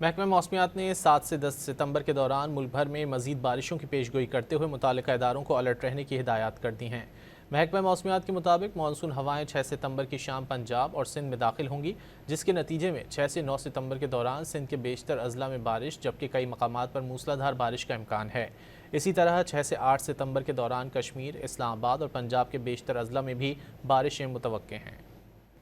محکمہ موسمیات نے 7 سے 10 ستمبر کے دوران ملک بھر میں مزید بارشوں کی پیشگوئی کرتے ہوئے متعلقہ اداروں کو الرٹ رہنے کی ہدایات کر دی ہیں۔ محکمہ موسمیات کے مطابق مانسون ہوائیں 6 ستمبر کی شام پنجاب اور سندھ میں داخل ہوں گی، جس کے نتیجے میں 6 سے 9 ستمبر کے دوران سندھ کے بیشتر اضلاع میں بارش جبکہ کئی مقامات پر موسلادھار بارش کا امکان ہے۔ اسی طرح 6 سے 8 ستمبر کے دوران کشمیر، اسلام آباد اور پنجاب کے بیشتر اضلاع میں بھی بارشیں متوقع ہیں۔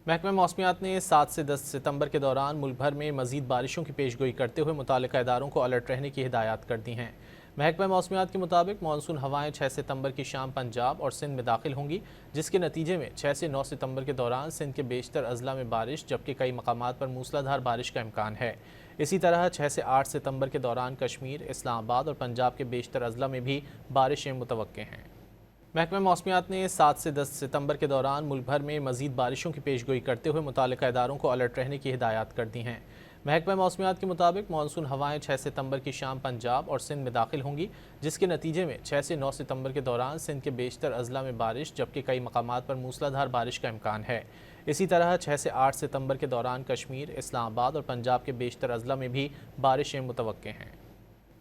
محکمہ موسمیات نے 7 سے 10 ستمبر کے دوران ملک بھر میں مزید بارشوں کی پیشگوئی کرتے ہوئے متعلقہ اداروں کو الرٹ رہنے کی ہدایات کر دی ہیں۔ محکمہ موسمیات کے مطابق مانسون ہوائیں 6 ستمبر کی شام پنجاب اور سندھ میں داخل ہوں گی، جس کے نتیجے میں 6 سے 9 ستمبر کے دوران سندھ کے بیشتر اضلاع میں بارش جبکہ کئی مقامات پر موسلادھار بارش کا امکان ہے۔ اسی طرح 6 سے 8 ستمبر کے دوران کشمیر، اسلام آباد اور پنجاب کے بیشتر اضلاع میں بھی بارشیں متوقع ہیں۔ محکمہ موسمیات نے 7 سے 10 ستمبر کے دوران ملک بھر میں مزید بارشوں کی پیشگوئی کرتے ہوئے متعلقہ اداروں کو الرٹ رہنے کی ہدایات کر دی ہیں۔ محکمہ موسمیات کے مطابق مانسون ہوائیں 6 ستمبر کی شام پنجاب اور سندھ میں داخل ہوں گی، جس کے نتیجے میں 6 سے 9 ستمبر کے دوران سندھ کے بیشتر اضلاع میں بارش جبکہ کئی مقامات پر موسلادھار بارش کا امکان ہے۔ اسی طرح 6 سے 8 ستمبر کے دوران کشمیر، اسلام آباد اور پنجاب کے بیشتر اضلاع میں بھی بارشیں متوقع ہیں۔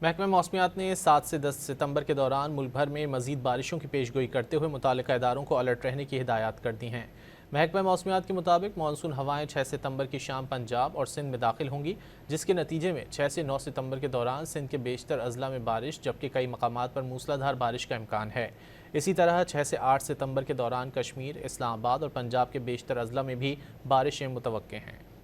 محکمہ موسمیات نے 7 سے 10 ستمبر کے دوران ملک بھر میں مزید بارشوں کی پیشگوئی کرتے ہوئے متعلقہ اداروں کو الرٹ رہنے کی ہدایات کر دی ہیں۔ محکمہ موسمیات کے مطابق مانسون ہوائیں 6 ستمبر کی شام پنجاب اور سندھ میں داخل ہوں گی، جس کے نتیجے میں 6 سے 9 ستمبر کے دوران سندھ کے بیشتر اضلاع میں بارش جبکہ کئی مقامات پر موسلادھار بارش کا امکان ہے۔ اسی طرح 6 سے 8 ستمبر کے دوران کشمیر، اسلام آباد اور پنجاب کے بیشتر اضلاع میں بھی بارشیں متوقع ہیں۔